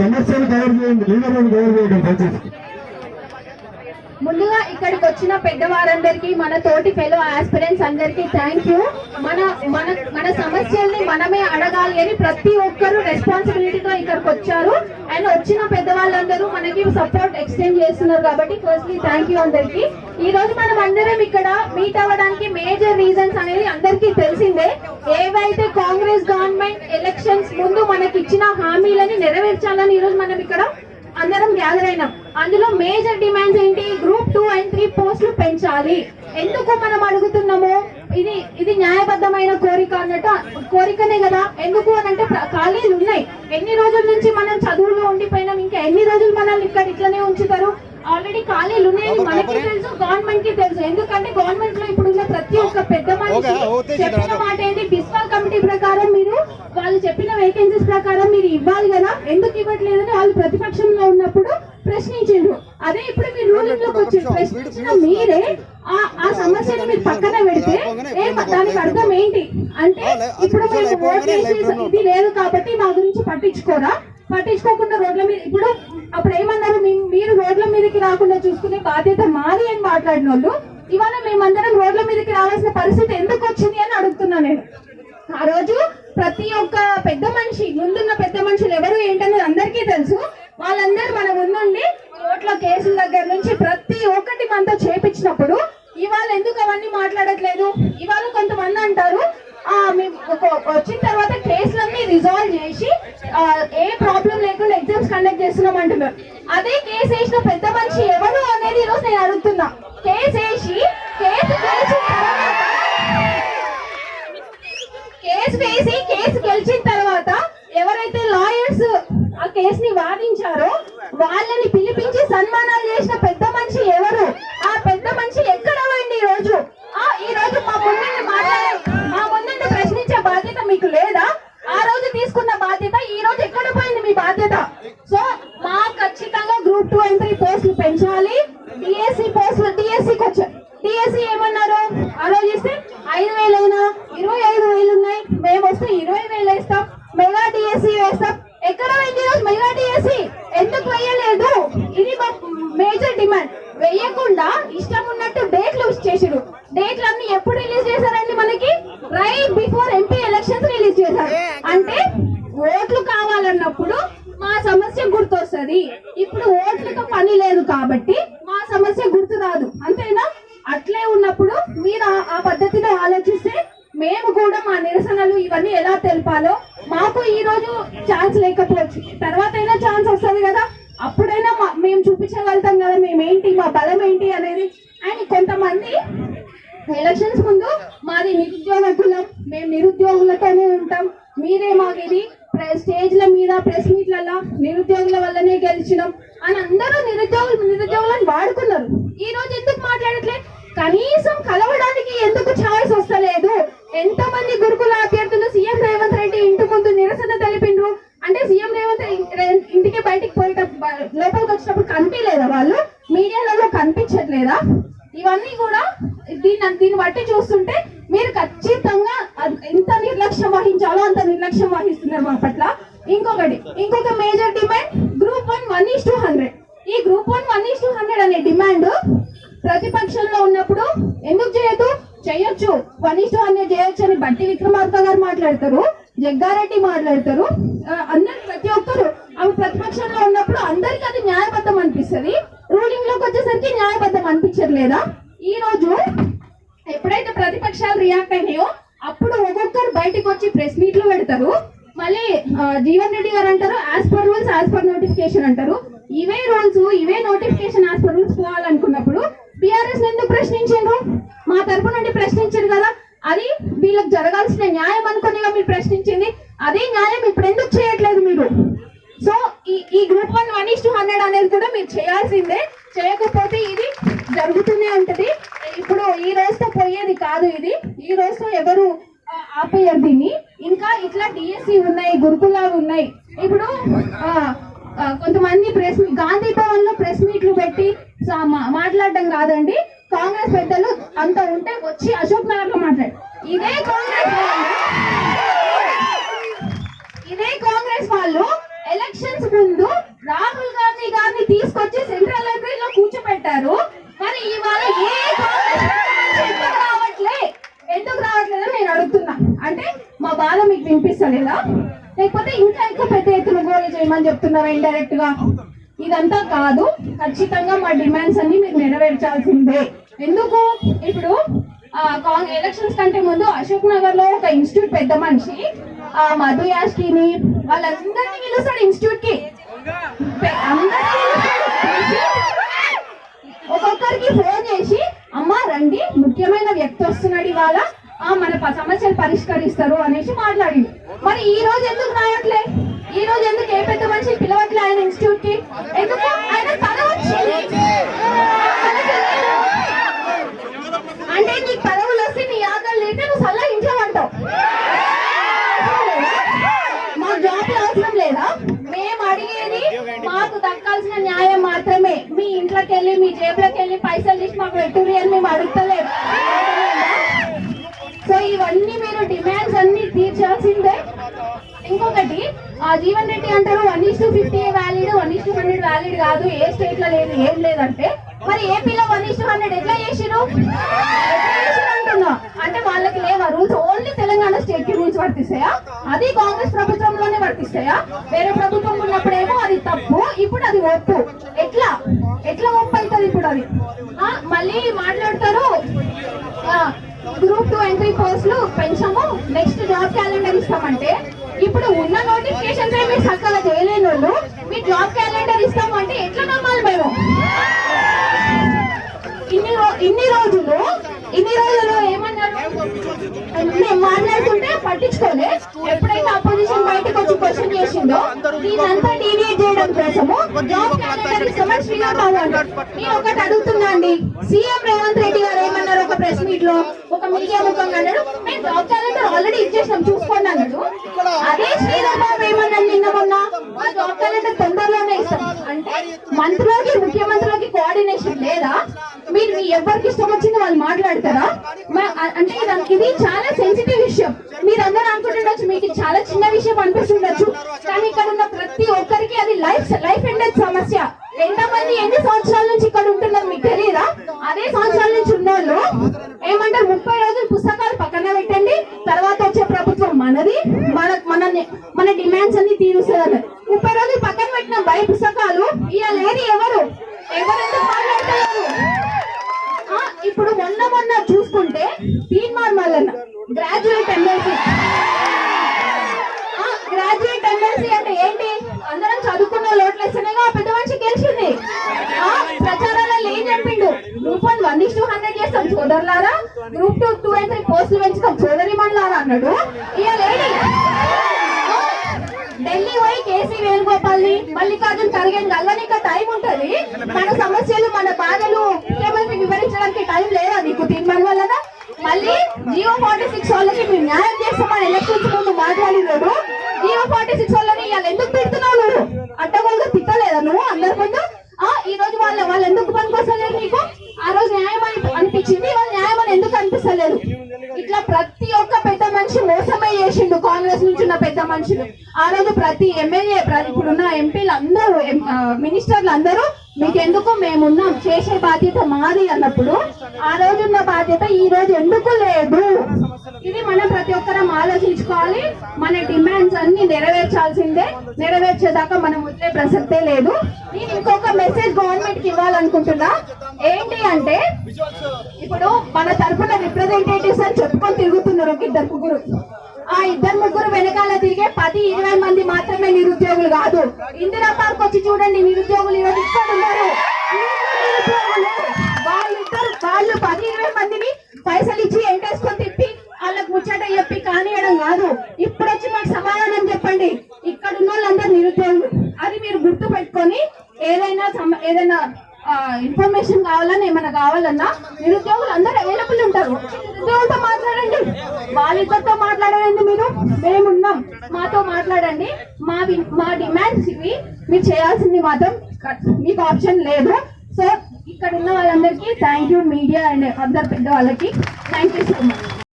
సమస్యలు కవర్ చేయండి, లీడర్లను కవర్ చేయడం దయచేసి. ముందుగా ఇక్కడికి వచ్చిన పెద్దవారందరికీ, మన తోటి ఫెలో ఆస్పిరెంట్స్ అందరికీ థ్యాంక్ యూ. మన మన మన సమస్యల్ని మనమే అడగాలి అని ప్రతి ఒక్కరు రెస్పాన్సిబిలిటీతో ఇక్కడికి వచ్చారు. అండ్ వచ్చిన పెద్దవాళ్ళందరూ మనకి సపోర్ట్ ఎక్స్టెండ్ చేస్తున్నారు కాబట్టి ఫస్ట్లీ థ్యాంక్ యూ అందరికి. ఈ రోజు మనం అందరం ఇక్కడ మీట్ అవ్వడానికి మేజర్ రీజన్స్ అనేది అందరికీ తెలిసిందే. ఏవైతే కాంగ్రెస్ గవర్నమెంట్ ఎలక్షన్స్ ముందు మనకి ఇచ్చిన హామీలని నెరవేర్చాలని ఈ రోజు మనం ఇక్కడ అందరం గ్యాదర్ అయినాం. అందులో మేజర్ డిమాండ్స్ ఏంటి? గ్రూప్ 2 and 3 పోస్టులు పెంచాలి. ఎందుకు మనం అడుగుతున్నాము? ఇది న్యాయబద్ధమైన కోరిక అన్నట్టు కోరికనే కదా. ఎందుకు అని అంటే ఖాళీలు ఉన్నాయి. ఎన్ని రోజుల నుంచి మనం చదువులో ఉండిపోయినాం, ఇంకా ఎన్ని రోజులు మనల్ని ఇక్కడ ఇట్లనే ఉంచుతారు? ఆల్రెడీ ఖాళీలు ఉన్నాయని మనకి తెలుసు, గవర్నమెంట్ కి తెలుసు. ఎందుకంటే గవర్నమెంట్ లో ఇప్పుడు ఉన్న ప్రతి ఒక్క పెద్ద మనిషి చెప్పిన మాట ఏంటి? ఫిస్కల్ కమిటీ ప్రకారం మీరు వాళ్ళు చెప్పిన వేకెన్సీస్ ప్రకారం మీరు ఇవ్వాలి కదా, ఎందుకు ఇవ్వట్లేదని వాళ్ళు ప్రతిపక్షంలో ఉన్నప్పుడు ప్రశ్నించిండ్రు. అదే ఇప్పుడు మీరు రూలింగ్ లోకి వచ్చి ప్రశ్నించిన మీరే ఆ సమస్యను మీరు పక్కన పెడితే దానికి అర్థం ఏంటి అంటే, ఇప్పుడు మేము ఓట్ వేసి ఇది లేదు కాబట్టి మా గురించి పట్టించుకోకుండా రోడ్ల మీద ఇప్పుడు అప్పుడు ఏమన్నారు? మీరు రోడ్ల మీదకి రాకుండా చూసుకునే బాధ్యత మాది అని మాట్లాడిన వాళ్ళు ఇవాళ మేమందరం రోడ్ల మీదకి రావాల్సిన పరిస్థితి ఎందుకు వచ్చింది అని అడుగుతున్నా నేను. ఆ రోజు ప్రతి ఒక్క పెద్ద మనిషి, ముందున్న పెద్ద మనుషులు ఎవరు ఏంటనేది అందరికీ తెలుసు. వాళ్ళందరూ మన ముందుండి కోర్టులో కేసుల దగ్గర నుంచి ప్రతి ఒక్కటి మనతో చేపించినప్పుడు ఇవాళ ఎందుకు అవన్నీ మాట్లాడట్లేదు? ఇవాళ కొంతమంది అంటారు వచ్చిన తర్వాత కేసులన్నీ రిజాల్వ్ చేసి ఏ ప్రాబ్లం లేకుండా ఎగ్జామ్స్ కండక్ట్ చేస్తున్నాం అంటున్నారు. అదే కేసు వేసిన పెద్ద మనిషి ఎవరు అనేది ఈరోజు నేను అడుగుతున్నా. కేసు వేసి కేసు గెలిచిన తర్వాత ఎవరైతే లాయర్స్ ఆ కేసుని వాదించారో వాళ్ళని పిలిపించి సన్మానాలు చేసిన పెద్ద మనిషి ఎవరు? ఆ పెద్ద మనిషి ఎక్కడ పోయింది? ఈ రోజు మా ముందు ప్రశ్నించే బాధ్యత మీకు లేదా? ఆ రోజు తీసుకున్న బాధ్యత ఈ రోజు ఎక్కడ పోయింది మీ బాధ్యత? సో మా ఖచ్చితంగా గ్రూప్ 2 and 3 పోస్టులు పెంచాలి. డిఎస్సి పోస్టులు డిఎస్సికి వచ్చాయి. డిఎస్సి ఏమన్నారు? ఆ రోజు ఇస్తే 5,000 అయినా 25,000 ఉన్నాయి, మేము వస్తే 20,000 వేస్తాం, మెగా డిఎస్సి వేస్తాం. ఎక్కడ పోయింది ఈరోజు మెగా డిఎస్సి? ఎందుకు వేయలేదు? ఇది మేజర్ డిమాండ్. వేయకుండా ఇష్టం ఉన్నట్టు డేట్లు చేసారు. డేట్లు అన్ని ఎప్పుడు రిలీజ్ చేశారండి? మనకి right before MP elections release చేశారు. అంటే ఓట్లు కావాలన్నప్పుడు మా సమస్య గుర్తొస్తుంది. ఇప్పుడు ఓట్లతో పని లేదు కాబట్టి మా సమస్య గుర్తు రాదు, అంతేనా? అట్లే ఉన్నప్పుడు మీరు ఆ పద్ధతిలో ఆలోచిస్తే మేము కూడా మా నిరసనలు ఇవన్నీ ఎలా తెలపాలో, మాకు ఈ రోజు ఛాన్స్ లేకపోవచ్చు, తర్వాత అయినా ఛాన్స్ వస్తుంది కదా, అప్పుడైనా మేము చూపించగలుగుతాం కదా మేమేంటి, మా బలం ఏంటి అనేది. అండ్ కొంతమంది ఎలక్షన్స్ ముందు మాది నిరుద్యోగ కులం, మేము నిరుద్యోగులతోనే ఉంటాం, మీరే మాకు ఇది స్టేజ్ల మీద ప్రెస్ మీట్లలో నిరుద్యోగుల వల్లనే గెలిచినాం అని అందరూ నిరుద్యోగులను వాడుకున్నారు. ఈ రోజు ఎందుకు మాట్లాడట్లేదు? కనీసం కలవడానికి ఎందుకు ఛాయిస్ వస్తలేదు? ఎంతమంది గురుకుల అభ్యర్థులు సీఎం రేవంత్ రెడ్డి ఇంటి ముందు నిరసన తెలిపిండ్రు అంటే సీఎం రేవంత్ ఇంటికి బయటికి లోపలికి వచ్చినప్పుడు కనిపించలేదా? వాళ్ళు మీడియాలలో కనిపించట్లేదా? ఇవన్నీ కూడా దీన్ని బట్టి చూస్తుంటే మీరు ఖచ్చితంగా ఎంత నిర్లక్ష్యం వహించాలో అంత నిర్లక్ష్యం వహిస్తున్నారు మా పట్ల. ఇంకొక మేజర్ డిమాండ్ గ్రూప్ 1 1:100. ఈ గ్రూప్ 1 1:100 అనే డిమాండ్ ప్రతిపక్షంలో ఉన్నప్పుడు ఎందుకు చేయొచ్చు 1:100 చేయొచ్చు అని బట్టి విక్రమార్క గారు మాట్లాడతారు, జగ్గారెడ్డి మాట్లాడతారు, అందరు ప్రతి ఒక్కరు అవి ప్రతిపక్షంలో ఉన్నప్పుడు అందరికి అది న్యాయబద్ధం అనిపిస్తుంది. రూలింగ్ లోకి వచ్చేసరికి న్యాయబద్ధం అనిపించట్లేదా? ఈ రోజు ఎప్పుడైతే ప్రతిపక్షాలు రియాక్ట్ అయినాయో అప్పుడు ఒక్కొక్కరు బయటకు వచ్చి ప్రెస్ మీట్లు పెడతారు. మళ్ళీ జీవన్ రెడ్డి గారు అంటారు as per rules as per notification అంటారు. ఇవే రూల్స్ ఇవే నోటిఫికేషన్ యాజ్ పర్ రూల్స్ పోవాలనుకున్నప్పుడు బీఆర్ఎస్ ఎందుకు ప్రశ్నించారు? మా తరపు నుండి ప్రశ్నించారు కదా, అది వీళ్ళకి జరగాల్సిన న్యాయం అనుకునిగా మీరు ప్రశ్నించింది. అదే న్యాయం ఇప్పుడు ఎందుకు చేయట్లేదు మీరు? సో ఈ గ్రూప్ 1 1:100 అనేది కూడా మీరు చేయాల్సిందే. చేయకపోతే ఇది జరుగుతూనే ఉంటది. ఇప్పుడు ఈ రోజుతో పోయేది కాదు, ఇది ఈ రోజుతో ఎవరు ఆపేయరు దీన్ని. ఇంకా ఇట్లా డిఎస్సి ఉన్నాయి, గురుకులాలు ఉన్నాయి. ఇప్పుడు కొంతమంది గాంధీ భవన్ లో ప్రెస్ మీట్లు పెట్టి మాట్లాడడం కాదండి. కాంగ్రెస్ పెద్దలు అంత ఉంటే వచ్చి అశోక్ నగర్ లో మాట్లాడు. ఇదే కాంగ్రెస్ వాళ్ళు ఎలక్షన్స్ ముందు రాహుల్ గాంధీ గారిని తీసుకొచ్చి సెంట్రల్ లైబ్రరీలో కూర్చోబెట్టారు. మరి ఇవాళ ఏ కాంగ్రెస్ ఎందుకు రావట్లేదని నేను అడుగుతున్నా. అంటే మా బాధ మీకు వినిపిస్తలేదా, లేకపోతే ఇంకా ఎక్కువ పెద్ద ఎత్తున గోలు చేయమని చెప్తున్నారా ఇండైరెక్ట్ గా? ఇదంతా కాదు, ఖచ్చితంగా మా డిమాండ్స్ అన్ని మీరు నెరవేర్చాల్సిందే. ఎందుకు ఇప్పుడు ఎలక్షన్స్ కంటే ముందు అశోక్ నగర్ లో ఒక ఇన్స్టిట్యూట్ పెద్ద మనిషి మధు యాష్కిని వాళ్ళందరినీ పిలుస్తాడు ఇన్స్టిట్యూట్ కి. ఒక్కొక్కరికి ఫోన్ చేసి అమ్మా రండి, ముఖ్యమైన వ్యక్తి వస్తున్నాడు ఇవాళ, మన సమస్యలు పరిష్కరిస్తారు అనేసి మాట్లాడి. మరి ఈ రోజు ఎందుకు రాయట్లే? ఈ రోజు ఎందుకు ఏ పెద్ద మనిషి పిలవట్లే ఆయన ఇన్స్టిట్యూట్ కి? ఎందుకు? ఆయన పదవి వచ్చింది అంటే నీకు పదవులు వస్తే నీ ఆకలి లేతే నువ్వు సల్లా ఇంట్లో అంటావు. మా జాబ్ అవసరం లేదా? మేము అడిగేది మాకు దక్కాల్సిన న్యాయం మాత్రమే. మీ ఇంట్లోకి వెళ్ళి మీ జేబులోకి వెళ్ళి పైసలు తీసి మాకు పెట్టుర్రి అని మేము అడుగుతలేదు. సో ఇవన్నీ మీరు డిమాండ్స్ అన్ని తీర్చాల్సిందే. ఇంకొకటి జీవన్ రెడ్డి అంటారు 1:50 వ్యాలిడ్, 1:100 వ్యాలిడ్ కాదు, ఏ స్టేట్ లో లేదు ఏం లేదంటే. మరి ఏపీలో 1:100 ఎట్లా చేసిరు అంటున్నా? అంటే వాళ్ళకి లేవా రూల్స్? ఓన్లీ తెలంగాణ స్టేట్ కి రూల్స్ వర్తిస్తాయా? అది కాంగ్రెస్ ప్రభుత్వంలోనే వర్తిస్తాయా? వేరే ప్రభుత్వం ఉన్నప్పుడేమో అది తప్పు, ఇప్పుడు అది ఒప్పు. ఎట్లా ఎట్లా ఒప్పు అవుతుంది ఇప్పుడు అది? మళ్ళీ మాట్లాడతారు గ్రూప్ 2 ఎంట్రీ పోస్టులు పెంచాము, నెక్స్ట్ జాబ్ క్యాలెండర్ ఇస్తామంటే. ఇప్పుడు ఉన్న నోటిఫికేషన్స్ మీరు చక్కగా చేయలేని వాళ్ళు మీ జాబ్ క్యాలెండర్ ఇస్తాము అంటే ఎట్లా నమ్మాలి మేము? ఇన్ని రోజులు ఏమన్నారు? మేము మాట్లాడుతుంటే పట్టించుకోలే. ఎప్పుడైతే అపోజిషన్ బయటకు వచ్చి క్వశ్చన్ చేసిందో దీనంతా డీవియేట్ చేయడం కోసము జాబ్ క్యాలెండర్ ఇస్తామని శ్రీరామ్ అన్నాడు. నేను ఒకటి అడుగుతున్నా అండి, సీఎం రేవంత్ రెడ్డి గారు ఏమన్నారు ఒక ప్రెస్ మీట్ లో, ఒక మీడియా ముఖంగా అన్నాడు మేము జాబ్ క్యాలెండర్ ఆల్రెడీ ఇచ్చేసినాం చూసుకోండి అన్నాడు. అదే శ్రీరామ్ బాబు ఏమన్నాడు నిన్న మొన్న, మా జాబ్ క్యాలెండర్ తొందరలోనే ఇస్తాం అంటే. మంత్రులకి ముఖ్యమంత్రులకి కోఆర్డినేషన్ లేదా? మీరు ఎవరికి ఇష్టం వచ్చింది వాళ్ళు మాట్లాడతారా? అంటే ఇది చాలా సెన్సిటివ్ విషయం. మీరు అందరూ అనుకుంటుండొచ్చు మీకు చాలా చిన్న విషయం అనిపిస్తుండొచ్చు, కానీ ఇక్కడ ఉన్న ప్రతి ఒక్కరికి అది లైఫ్ ఎండ్ సమస్య. ఎంతమంది ఎన్ని సంవత్సరాల నుంచి ఇక్కడ ఉంటున్నారు మీకు తెలియదా? అదే సంవత్సరాల నుంచి ఉన్నోళ్ళు ఏమంటారు 30 రోజులు పుస్తకాలు పక్కన పెట్టండి, తర్వాత వచ్చే ప్రభుత్వం మనది, మన డిమాండ్స్ అన్ని తీరుస్తుంది. 30 రోజులు పక్కన పెట్టిన బయ పుస్తకాలు ఇవాళ ఏది ఎవరెందుకు మాట్లాడతారు? ఇప్పుడు మొన్న చూసుకుంటే తీన్మార్ మల్లన్న గ్రాడ్యుయేట్ ఎమ్మెల్సీ అంటే ఏంటి? అందరం చదువుకున్న లోట్లేస్తేనేగా పెద్ద మనిషి గెలిచింది. ప్రచారాలలో ఏం చెప్పిండు? గ్రూప్ 1 1:100 చేస్తాం సోదరులారా, గ్రూప్ 2 2 and 3 పోస్టులు పెంచుతాం సోదరి మండలారా అన్నాడు. ఇవాళ ఢిల్లీ పోయి కేసీ వేణుగోపాల్ ని మల్లికార్జున్ ఖర్గే కలవడానికి టైం ఉంటది. మన సమస్యలు మన బాధలు ముఖ్యమంత్రికి వివరించడానికి టైం లేదా నీకు? తీర్మానం వల్ల మళ్ళీ జియో 46 వాళ్ళకి మీరు న్యాయం చేస్తామని ఎలక్షన్స్ ముందు మాట్లాడినాడు. జియో 46 వాళ్ళని ఇవాళ ఎందుకు పెడుతున్నావు? నువ్వు అడ్డగోలుగా తిట్టలేదా నువ్వు అందరి ముందు? ఈ రోజు వాళ్ళు ఎందుకు పనికొస్తలేదు నీకు? ఆ రోజు న్యాయం అనిపించింది, వాళ్ళు న్యాయం అని ఎందుకు అనిపిస్తలేదు? ఇట్లా ప్రతి ఒక్క పెద్ద మనిషి మోసమే చేసిండు. కాంగ్రెస్ నుంచి ఉన్న పెద్ద మనుషులు ఆ రోజు ప్రతి ఎమ్మెల్యే, ఇప్పుడున్న ఎంపీలు అందరూ, మినిస్టర్లు అందరూ మీకెందుకు మేమున్నాం, చేసే బాధ్యత మాది అన్నప్పుడు ఆ రోజున్న బాధ్యత ఈ రోజు ఎందుకు లేదు? ఇది మనం ప్రతి ఒక్కరం ఆలోచించుకోవాలి. మన డిమాండ్స్ అన్ని నెరవేర్చాల్సిందే. నెరవేర్చేదాకా మనం వదిలే ప్రసక్తే లేదు. నేను ఇంకొక మెసేజ్ గవర్నమెంట్ కి ఇవ్వాలనుకుంటున్నా. ఏంటి అంటే ఇప్పుడు మన తరఫున రిప్రజెంటేటివ్స్ అని చెప్పుకొని తిరుగుతున్నారు ఒక 2-3. ఆ 2-3 వెనకాల తిరిగే 10-20 మంది మాత్రమే నిరుద్యోగులు కాదు. ఇందిరా పార్క్ వచ్చి చూడండి, నిరుద్యోగులు ఈరోజు ఇక్కడ ఉన్నారు. వాళ్ళు 10-20 మందిని పైసలు ఇచ్చి ఎంటేసుకొని తిప్పి వాళ్ళకి ముచ్చట చెప్పి కానియడం కాదు. ఇప్పుడు వచ్చి మాకు సమాధానం చెప్పండి. ఇక్కడ ఉన్న వాళ్ళందరూ నిరుద్యోగులు, అది మీరు గుర్తు పెట్టుకొని ఏదైనా ఇన్ఫర్మేషన్ కావాలన్నా ఏమైనా కావాలన్నా నిరుద్యోగులు అందరూ అవైలబుల్ ఉంటారు. నిరుద్యోగులతో మాట్లాడండి, వాళ్ళిద్దరితో మాట్లాడండి. మేమున్నాం, మాతో మాట్లాడండి. మా డిమాండ్స్ ఇవి, మీరు చేయాల్సింది మాత్రం మీకు ఆప్షన్ లేదు. సో ఇక్కడ ఉన్న వాళ్ళందరికీ థ్యాంక్ యూ, మీడియా అండ్ అందరు పెద్ద వాళ్ళకి థ్యాంక్ యూ సో మచ్.